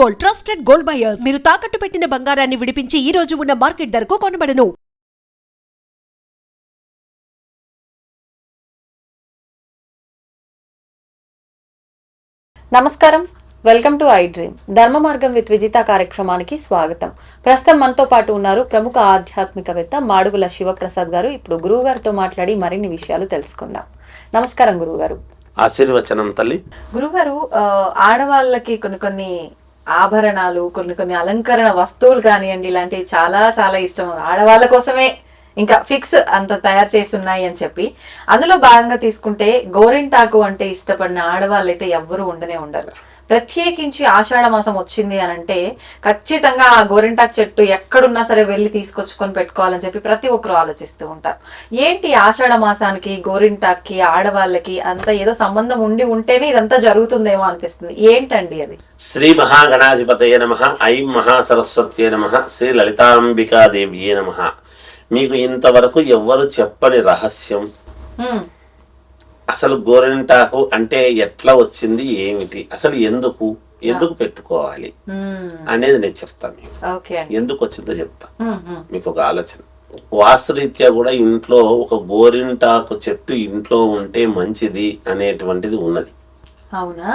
Gold, trusted gold buyers. మీరు తాకట్టు పెట్టిన బంగారాన్ని విడిపించి ఈ రోజు ఉన్న మార్కెట్ ధరకు కొనబడను. నమస్కారం, వెల్కమ్ టు ఐ డ్రీమ్. ధర్మ మార్గం విత్ విజిత కార్యక్రమానికి స్వాగతం. ప్రస్తుతం మనతో పాటు ఉన్నారు ప్రముఖ ఆధ్యాత్మికవేత్త మాడుగుల శివప్రసాద్ గారు. ఇప్పుడు గురువు గారితో మాట్లాడి మరిన్ని విషయాలు తెలుసుకుందాం. నమస్కారం గురువు గారు. ఆశీర్వచనం తల్లి. గురుగారు, ఆడవాళ్ళకి కొన్ని ఆభరణాలు, కొన్ని అలంకరణ వస్తువులు కానివ్వండి, ఇలాంటివి చాలా చాలా ఇష్టం. ఆడవాళ్ళ కోసమే ఇంకా ఫిక్స్ అంత తయారు చేసి ఉన్నాయి అని చెప్పి, అందులో భాగంగా తీసుకుంటే గోరింటాకు అంటే ఇష్టపడిన ఆడవాళ్ళు అయితే ఎవ్వరూ ఉండరు. ప్రత్యేకించి ఆషాఢ మాసం వచ్చింది అని అంటే ఖచ్చితంగా ఆ గోరింటాకు చెట్టు ఎక్కడున్నా సరే వెళ్ళి తీసుకొచ్చుకొని పెట్టుకోవాలని చెప్పి ప్రతి ఒక్కరు ఆలోచిస్తూ ఉంటారు. ఏంటి ఆషాఢ మాసానికి గోరింటాక్కి ఆడవాళ్ళకి అంత ఏదో సంబంధం ఉంటేనే ఇదంతా జరుగుతుందేమో అనిపిస్తుంది. ఏంటండి అది? శ్రీ మహాగణాధిపతయ నమః. ఐం మహాసరస్వత్యే నమః. శ్రీ లలితాంబికాదేవ్యే నమః. మీకు ఇంతవరకు ఎవ్వరు చెప్పని రహస్యం, అసలు గోరింటాకు అంటే ఎట్లా వచ్చింది, ఏమిటి, అసలు ఎందుకు పెట్టుకోవాలి అనేది నేను చెప్తాను. మీకు ఎందుకు వచ్చిందో చెప్తా, మీకు ఒక ఆలోచన. వాస్తురీత్యా కూడా ఇంట్లో ఒక గోరింటాకు చెట్టు ఇంట్లో ఉంటే మంచిది అనేటువంటిది ఉన్నది. అవునా?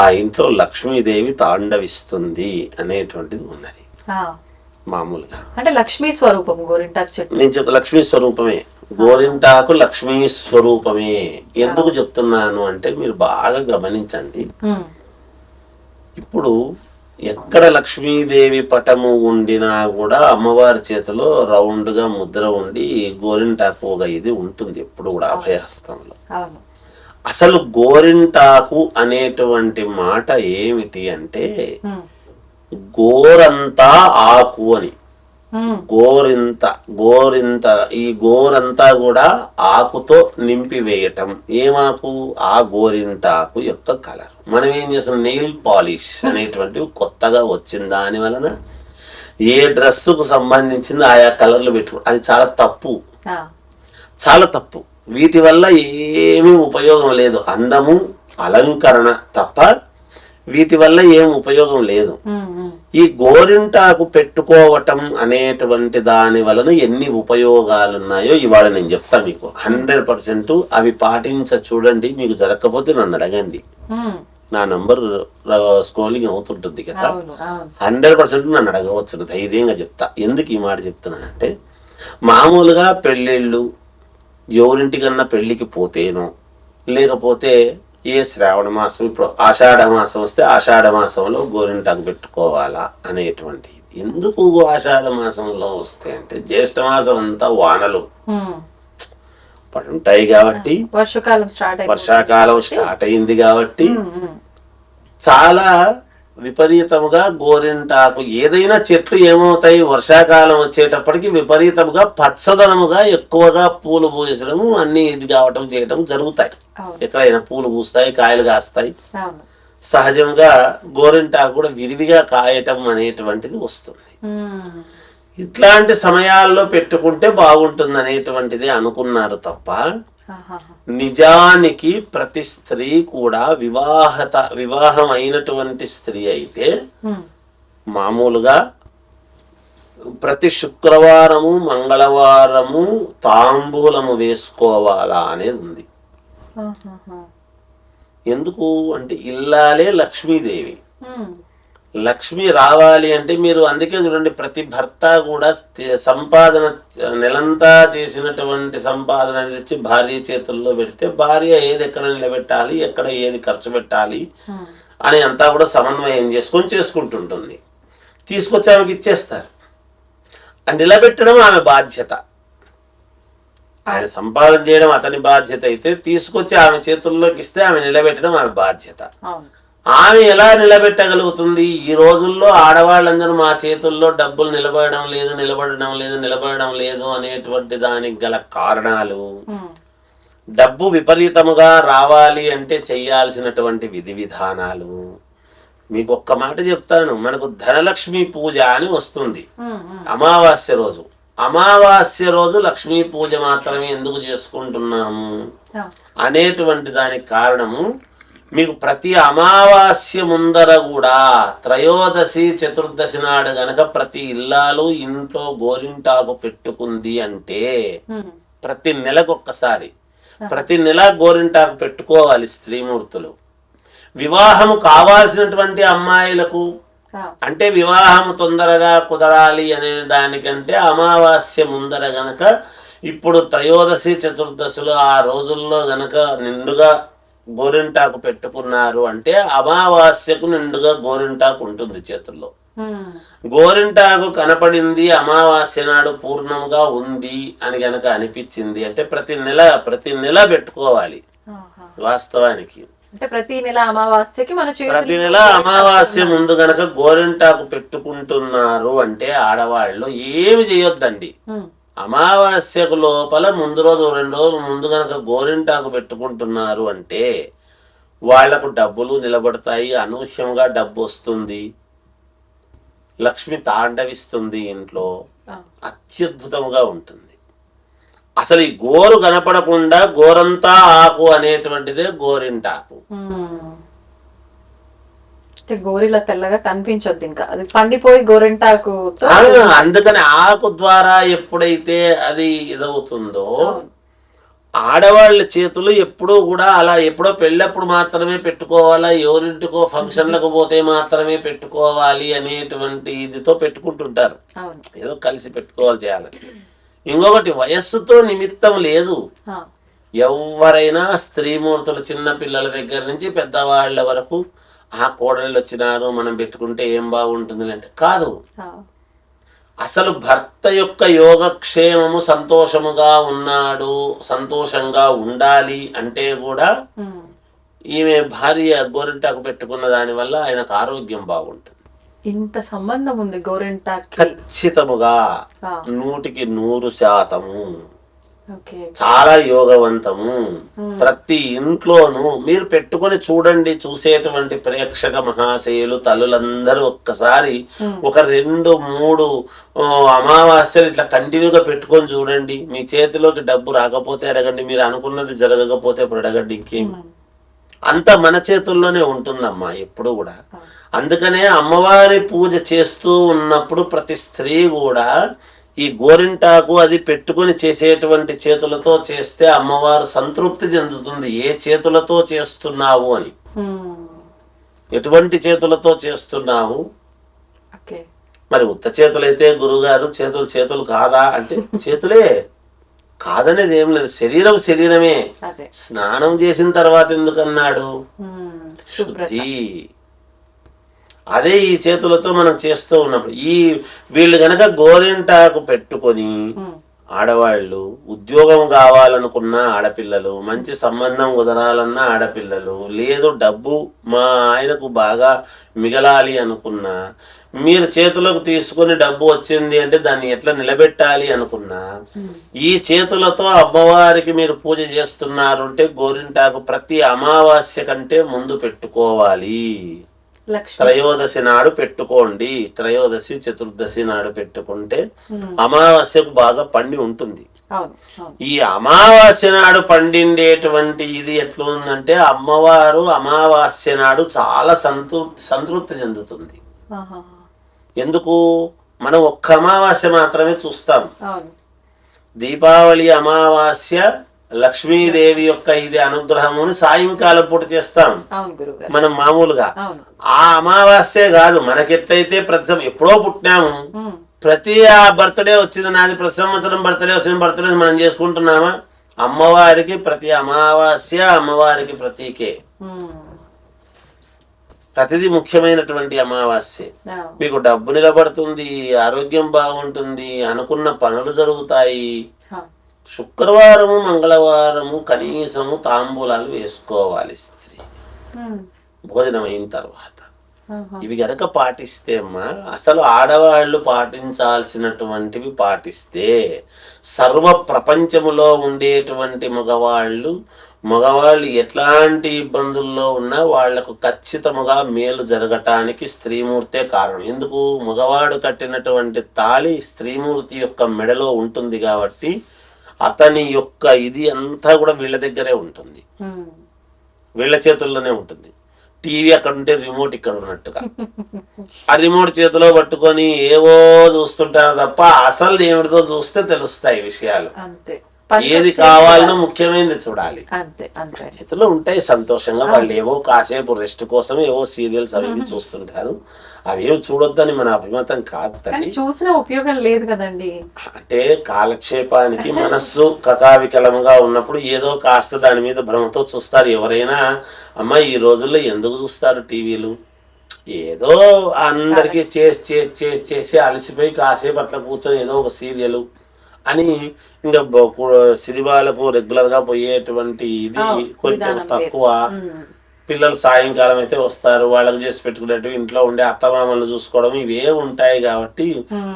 ఆ ఇంట్లో లక్ష్మీదేవి తాండవిస్తుంది అనేటువంటిది ఉన్నది. మామూలుగా అంటే లక్ష్మీ స్వరూపం గోరింటాకు చెట్టు. నేను చెప్తా, లక్ష్మీ స్వరూపమే గోరింటాకు, లక్ష్మీ స్వరూపమే. ఎందుకు చెప్తున్నాను అంటే మీరు బాగా గమనించండి. ఇప్పుడు ఎక్కడ లక్ష్మీదేవి పటము ఉండినా కూడా అమ్మవారి చేతిలో రౌండ్ గా ముద్ర ఉండి గోరింటాకు ఒక ఇది ఉంటుంది ఎప్పుడు కూడా అభయహస్తంలో. అసలు గోరింటాకు అనేటువంటి మాట ఏమిటి అంటే గోరంతా ఆకు అని. గోరింత ఈ గోరంతా కూడా ఆకుతో నింపివేయటం. ఏమాకు? ఆ గోరింటాకు యొక్క కలర్. మనం ఏం చేస్తాం, నెయిల్ పాలిష్ అనేటువంటివి కొత్తగా వచ్చిన దాని వలన ఏ డ్రెస్సుకు సంబంధించింది ఆయా కలర్లు పెట్టుకో, అది చాలా తప్పు, చాలా తప్పు. వీటి వల్ల ఏమీ ఉపయోగం లేదు. అందము, అలంకరణ తప్ప వీటి వల్ల ఏం ఉపయోగం లేదు. ఈ గోరింటాకు పెట్టుకోవటం అనేటువంటి దాని వలన ఎన్ని ఉపయోగాలు ఉన్నాయో ఇవాళ నేను చెప్తాను మీకు. 100% అవి చూడండి. మీకు జరగకపోతే నన్ను అడగండి. నా నంబర్ స్క్రోలింగ్ అవుతుంటుంది కదా. 100% నన్ను అడగవచ్చు, ధైర్యంగా చెప్తా. ఎందుకు ఈ మాట చెప్తున్నా అంటే, మామూలుగా పెళ్ళిళ్ళు ఎవరింటికన్నా పెళ్లికి పోతేనో, లేకపోతే ఏ శ్రావణ మాసం, ఇప్పుడు ఆషాఢ మాసం వస్తే ఆషాఢ మాసంలో గోరింటాకు పెట్టుకోవాలా అనేటువంటి. ఎందుకు ఆషాఢ మాసంలో వస్తే అంటే జ్యేష్ఠ అంతా వానలు పడుంటాయి కాబట్టి, వర్షాకాలం స్టార్ట్ అయింది కాబట్టి చాలా విపరీతముగా గోరింటాకు, ఏదైనా చెట్లు ఏమవుతాయి వర్షాకాలం వచ్చేటప్పటికి విపరీతముగా పచ్చదనముగా ఎక్కువగా పూలు పూసడము అన్ని ఇది కావటం చేయటం జరుగుతాయి. ఎక్కడైనా పూలు పూస్తాయి, కాయలు కాస్తాయి. సహజంగా గోరింటాకు కూడా విరివిగా కాయటం అనేటువంటిది వస్తుంది. ఇట్లాంటి సమయాల్లో పెట్టుకుంటే బాగుంటుంది అనేటువంటిది అనుకున్నారు తప్ప నిజానికి ప్రతి స్త్రీ కూడా వివాహం అయినటువంటి స్త్రీ అయితే మామూలుగా ప్రతి శుక్రవారము మంగళవారము తాంబూలము వేసుకోవాలా అనేది ఉంది. ఎందుకు అంటే ఇల్లాలే లక్ష్మీదేవి. లక్ష్మి రావాలి అంటే మీరు అందుకే చూడండి, ప్రతి భర్త కూడా సంపాదన నెలంతా చేసినటువంటి సంపాదన తెచ్చి భార్య చేతుల్లో పెడితే భార్య ఏది ఎక్కడ నిలబెట్టాలి, ఎక్కడ ఏది ఖర్చు పెట్టాలి అని అంతా కూడా సమన్వయం చేసుకుంటుంటుంది. తీసుకొచ్చి ఆమెకి ఇచ్చేస్తారు. అది నిలబెట్టడం ఆమె బాధ్యత. ఆయన సంపాదన చేయడం అతని బాధ్యత అయితే తీసుకొచ్చి ఆమె చేతుల్లోకి ఇస్తే ఆమె నిలబెట్టడం ఆమె బాధ్యత. ఆమె ఎలా నిలబెట్టగలుగుతుంది? ఈ రోజుల్లో ఆడవాళ్ళందరూ మా చేతుల్లో డబ్బులు నిలబడడం లేదు అనేటువంటి దానికి గల కారణాలు, డబ్బు విపరీతముగా రావాలి అంటే చెయ్యాల్సినటువంటి విధి విధానాలు. మీకు ఒక్క మాట చెప్తాను, మనకు ధనలక్ష్మి పూజ అని వస్తుంది అమావాస్య రోజు. అమావాస్య రోజు లక్ష్మీ పూజ మాత్రమే ఎందుకు చేసుకుంటున్నాము అనేటువంటి దానికి కారణము, మీకు ప్రతి అమావాస్య ముందర కూడా త్రయోదశి చతుర్దశి నాడు గనక ప్రతి ఇల్లాలు ఇంట్లో గోరింటాకు పెట్టుకుంది అంటే ప్రతి నెలకొక్కసారి ప్రతి నెల గోరింటాకు పెట్టుకోవాలి స్త్రీమూర్తులు. వివాహము కావాల్సినటువంటి అమ్మాయిలకు అంటే వివాహము తొందరగా కుదరాలి అనే దానికంటే అమావాస్య ముందర గనక ఇప్పుడు త్రయోదశి చతుర్దశులు ఆ రోజుల్లో గనక నిండుగా గోరింటాకు పెట్టుకున్నారు అంటే అమావాస్యకు నిండుగా గోరింటాకు ఉంటుంది చేతుల్లో. గోరింటాకు కనపడింది అమావాస్య నాడు పూర్ణముగా ఉంది అని గనక అనిపించింది అంటే ప్రతి నెల పెట్టుకోవాలి. వాస్తవానికి ప్రతి నెల అమావాస్యకి ప్రతి నెల అమావాస్య ముందు గనక గోరింటాకు పెట్టుకుంటున్నారు అంటే ఆడవాళ్ళు ఏమి చేయొద్దండి. అమావాస్యకు లోపల ముందు రోజు 2 రోజులు ముందు గనక గోరింటాకు పెట్టుకుంటున్నారు అంటే వాళ్లకు డబ్బులు నిలబడతాయి, అనూహ్యంగా డబ్బు వస్తుంది, లక్ష్మి తాండవిస్తుంది ఇంట్లో, అత్యద్భుతంగా ఉంటుంది. అసలు ఈ గోరు కనపడకుండా గోరంతా ఆకు అనేటువంటిదే గోరింటాకు. గోరిలా తెల్లగా కనిపించొద్దు, ఇంకా అది పండిపోయి గోరింటాకు. అందుకని ఆకు ద్వారా ఎప్పుడైతే అది ఇదవుతుందో ఆడవాళ్ళ చేతులు ఎప్పుడూ కూడా అలా ఎప్పుడో పెళ్ళప్పుడు మాత్రమే పెట్టుకోవాలా, ఎవరింటికో ఫంక్షన్లకు పోతే మాత్రమే పెట్టుకోవాలి అనేటువంటి ఇదితో పెట్టుకుంటుంటారు. ఏదో కలిసి పెట్టుకోవాలి చేయాలని. ఇంకొకటి వయస్సుతో నిమిత్తం లేదు. ఎవరైనా స్త్రీమూర్తులు చిన్న పిల్లల దగ్గర నుంచి పెద్దవాళ్ళ వరకు ఆ కోడళ్ళు వచ్చినారు మనం పెట్టుకుంటే ఏం బాగుంటుంది అంటే కాదు. అసలు భర్త యొక్క యోగక్షేమము సంతోషముగా ఉన్నాడు, సంతోషంగా ఉండాలి అంటే కూడా ఈమె భార్య గోరింటాకు పెట్టుకున్న దాని వల్ల ఆయనకు ఆరోగ్యం బాగుంటుంది. ఇంత సంబంధం ఉంది గోరింటాకు. ఖచ్చితముగా 100% చాలా యోగవంతము. ప్రతి ఇంట్లోనూ మీరు పెట్టుకొని చూడండి. చూసేటువంటి ప్రేక్షక మహాశయులు తల్లులందరూ ఒక్కసారి ఒక 2-3 అమావాస్యలు ఇట్లా కంటిన్యూగా పెట్టుకొని చూడండి. మీ చేతిలోకి డబ్బు రాకపోతే అడగండి, మీరు అనుకున్నది జరగకపోతే ఇప్పుడు అడగండి. ఇంకేం అంత మన చేతుల్లోనే ఉంటుందమ్మా ఎప్పుడు కూడా. అందుకనే అమ్మవారి పూజ చేస్తూ ఉన్నప్పుడు ప్రతి స్త్రీ కూడా ఈ గోరింటాకు అది పెట్టుకుని చేసేటువంటి చేతులతో చేస్తే అమ్మవారు సంతృప్తి చెందుతుంది. ఏ చేతులతో చేస్తున్నావు అని, ఎటువంటి చేతులతో చేస్తున్నావు. మరి ఉత్త చేతులైతే గురుగారు చేతులు కాదా అంటే చేతులే, కాదనేది ఏం లేదు. శరీరమే. స్నానం చేసిన తర్వాత ఎందుకన్నాడు? శుద్ధి. అదే ఈ చేతులతో మనం చేస్తూ ఉన్నప్పుడు వీళ్ళు గనక గోరింటాకు పెట్టుకొని ఆడవాళ్ళు, ఉద్యోగం కావాలనుకున్న ఆడపిల్లలు, మంచి సంబంధం కుదరాలన్న ఆడపిల్లలు, లేదు డబ్బు మా ఆయనకు బాగా మిగలాలి అనుకున్నా, మీరు చేతులకు తీసుకుని డబ్బు వచ్చింది అంటే దాన్ని ఎట్లా నిలబెట్టాలి అనుకున్నా, ఈ చేతులతో అమ్మవారికి మీరు పూజ చేస్తున్నారు అంటే గోరింటాకు ప్రతి అమావాస్య కంటే ముందు పెట్టుకోవాలి. త్రయోదశి నాడు పెట్టుకోండి. త్రయోదశి చతుర్దశి నాడు పెట్టుకుంటే అమావాస్యకు బాగా పండి ఉంటుంది. ఈ అమావాస్య నాడు పండిండేటువంటి ఇది ఎట్లా ఉందంటే అమ్మవారు అమావాస్య నాడు చాలా సంతృప్తి చెందుతుంది. ఎందుకు? మనం ఒక్క అమావాస్య మాత్రమే చూస్తాం. దీపావళి అమావాస్య లక్ష్మీదేవి యొక్క ఇది అనుగ్రహముని సాయంకాలం పూట చేస్తాం మనం మామూలుగా. ఆ అమావాస్యే కాదు, మనకెట్లయితే ప్రతి ఎప్పుడో పుట్టినాము, ప్రతి ఆ బర్త్డే వచ్చింది నాది, ప్రతి సంవత్సరం బర్త్డే మనం చేసుకుంటున్నామా? అమ్మవారికి ప్రతి అమావాస్య అమ్మవారికి ప్రతీకే. ప్రతిదీ ముఖ్యమైనటువంటి అమావాస్య. మీకు డబ్బు నిలబడుతుంది, ఆరోగ్యం బాగుంటుంది, అనుకున్న పనులు జరుగుతాయి. శుక్రవారము మంగళవారము కనీసము తాంబూలాలు వేసుకోవాలి స్త్రీ భోజనం అయిన తర్వాత. ఇవి గనక పాటిస్తే అమ్మా, అసలు ఆడవాళ్ళు పాటించాల్సినటువంటివి పాటిస్తే సర్వ ప్రపంచములో ఉండేటువంటి మగవాళ్ళు ఎట్లాంటి ఇబ్బందుల్లో ఉన్నా వాళ్లకు ఖచ్చితముగా మేలు జరగటానికి స్త్రీమూర్తే కారణం. ఎందుకు? మగవాడు కట్టినటువంటి తాళి స్త్రీమూర్తి యొక్క మెడలో ఉంటుంది కాబట్టి అతని యొక్క ఇది అంతా కూడా వీళ్ళ దగ్గరే ఉంటుంది. వీళ్ళ చేతుల్లోనే ఉంటుంది. టీవీ అక్కడ ఉంటే రిమోట్ ఇక్కడ ఉన్నట్టుగా ఆ రిమోట్ చేతిలో పట్టుకొని ఏవో చూస్తుంటారు తప్ప అసలు ఏమిటితో చూస్తే తెలుస్తాయి విషయాలు. అంతే, ఏది కావాలనో ముఖ్యమైనది చూడాలి. అంతే అంతే. చేతిలో ఉంటాయి సంతోషంగా, వాళ్ళు ఏవో కాసేపు రెస్ట్ కోసం ఏవో సీరియల్స్ అవి చూస్తుంటారు. అవేం చూడొద్దని మన అభిమతం కాదు తల్లి. చూసిన ఉపయోగం లేదు కదండి. అంటే కాలక్షేపానికి మనస్సు కకావికలంగా ఉన్నప్పుడు ఏదో కాస్త దాని మీద భ్రమతో చూస్తారు ఎవరైనా. అమ్మ ఈ రోజుల్లో ఎందుకు చూస్తారు టీవీలు? ఏదో అందరికి చేసి అలసిపోయి కాసేపు అట్లా కూర్చొని ఏదో ఒక సీరియల్ అని ఇంకా సినిమాలకు రెగ్యులర్ గా పోయేటువంటి ఇది కొంచెం తక్కువ. పిల్లలు సాయంకాలం అయితే వస్తారు, వాళ్ళకి చేసి పెట్టుకున్నట్టు ఇంట్లో ఉండే అత్తమామలను చూసుకోవడం ఇవే ఉంటాయి కాబట్టి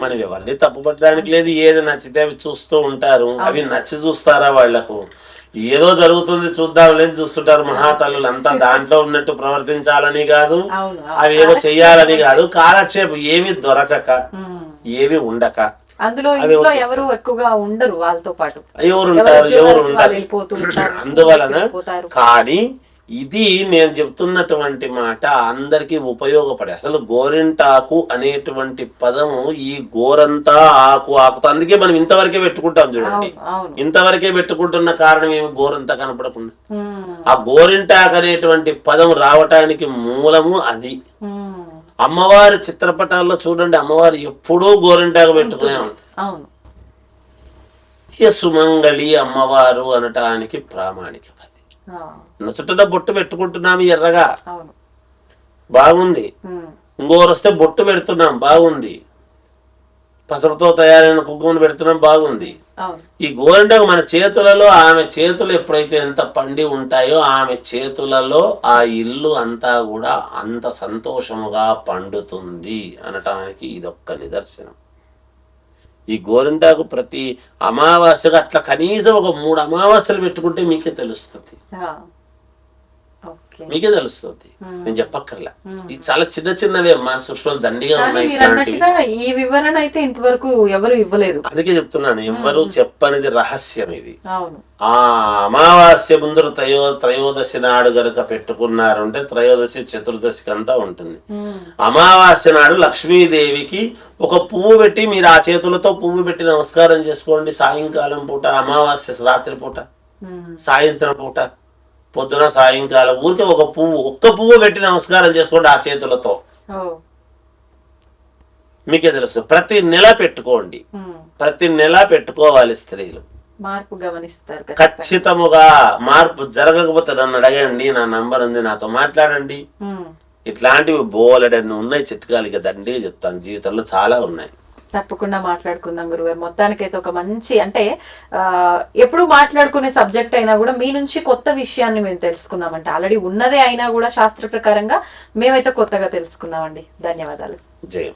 మనం ఎవరిని తప్పు పట్టడానికి లేదు. ఏది నచ్చితే అవి చూస్తూ ఉంటారు. అవి నచ్చి చూస్తారా? వాళ్లకు ఏదో జరుగుతుంది చూద్దాం లేదు చూస్తుంటారు. మహాతల్లులు అంతా దాంట్లో ఉన్నట్టు ప్రవర్తించాలని కాదు, అవేవో చెయ్యాలని కాదు. కాలక్షేపం ఏమి దొరకక ఏమి ఉండక అందులో ఇంట్లో ఎవరు ఎక్కువగా ఉండరు, వాళ్ళతో పాటు ఎవరు ఉంటారు, ఎవరు ఉండరు. అందువలన కానీ ఇది నేను చెప్తున్నటువంటి మాట అందరికి ఉపయోగపడే. అసలు గోరింటాకు అనేటువంటి పదము ఈ గోరంతా ఆకు ఆకుతో, అందుకే మనం ఇంతవరకే పెట్టుకుంటాం చూడండి. ఇంతవరకే పెట్టుకుంటున్న కారణం ఏమి? గోరంతా కనపడకుండా. ఆ గోరింటాకు అనేటువంటి పదం రావటానికి మూలము అది. అమ్మవారి చిత్రపటాల్లో చూడండి, అమ్మవారు ఎప్పుడూ గోరింటాకు పెట్టుకునే ఉంటారు. సుమంగళి అమ్మవారు అనటానికి ప్రామాణికం అది. నొచ్చుట బొట్టు పెట్టుకుంటున్నాము ఎర్రగా, బాగుంది. ఇంకోరు వస్తే బొట్టు పెడుతున్నాం, బాగుంది. పసుపుతో తయారైన కుంకుమను పెడుతున్నాం, బాగుంది. ఈ గోరింటాకు మన చేతులలో, ఆమె చేతులు ఎప్పుడైతే ఎంత పండి ఉంటాయో ఆమె చేతులలో ఆ ఇల్లు అంతా కూడా అంత సంతోషముగా పండుతుంది అనటానికి ఇదొక్క నిదర్శనం. ఈ గోరింటాకు ప్రతి అమావాస్యగా అట్లా కనీసం ఒక 3 అమావాస్యలు పెట్టుకుంటే మీకే తెలుస్తుంది. మీకే తెలుస్తుంది, నేను చెప్పక్కర్లా. ఇది చాలా చిన్న చిన్నవే మా సృష్టిలో దండిగా ఉన్నాయి. ఈ వివరణ అయితే ఇంతవరకు ఎవరు ఇవ్వలేదు. అందుకే చెప్తున్నాను, ఎవరు చెప్పనిది రహస్యం ఇది. ఆ అమావాస్య ముందు త్రయోదశి నాడు గనుక పెట్టుకున్నారు అంటే త్రయోదశి చతుర్దశికి అంతా ఉంటుంది. అమావాస్య నాడు లక్ష్మీదేవికి ఒక పువ్వు పెట్టి మీరు ఆ చేతులతో పువ్వు పెట్టి నమస్కారం చేసుకోండి. సాయంకాలం పూట, అమావాస్య రాత్రి పూట, సాయంత్రం పూట, పొద్దున సాయంకాలం ఊరికే ఒక్క పువ్వు పెట్టి నమస్కారం చేసుకోండి ఆ చేతులతో. మీకే తెలుసు. ప్రతి నెల పెట్టుకోండి, ప్రతి నెల పెట్టుకోవాలి స్త్రీలు. మార్పు గమనిస్తారు ఖచ్చితముగా. మార్పు జరగకపోతే నన్ను అడగండి, నా నంబర్ ఉంది, నాతో మాట్లాడండి. ఇట్లాంటివి బోలెడన్ని ఉన్నాయి చిట్కాలు. ఇక దండి చెప్తాను, జీవితంలో చాలా ఉన్నాయి. తప్పకుండా మాట్లాడుకుందాం గురుగారు. మొత్తానికైతే ఒక మంచి, అంటే ఎప్పుడు మాట్లాడుకునే సబ్జెక్ట్ అయినా కూడా మీ నుంచి కొత్త విషయాన్ని మేము తెలుసుకున్నామంటే, ఆల్రెడీ ఉన్నదే అయినా కూడా శాస్త్ర ప్రకారంగా మేమైతే కొత్తగా తెలుసుకున్నామండి. ధన్యవాదాలు. జయం.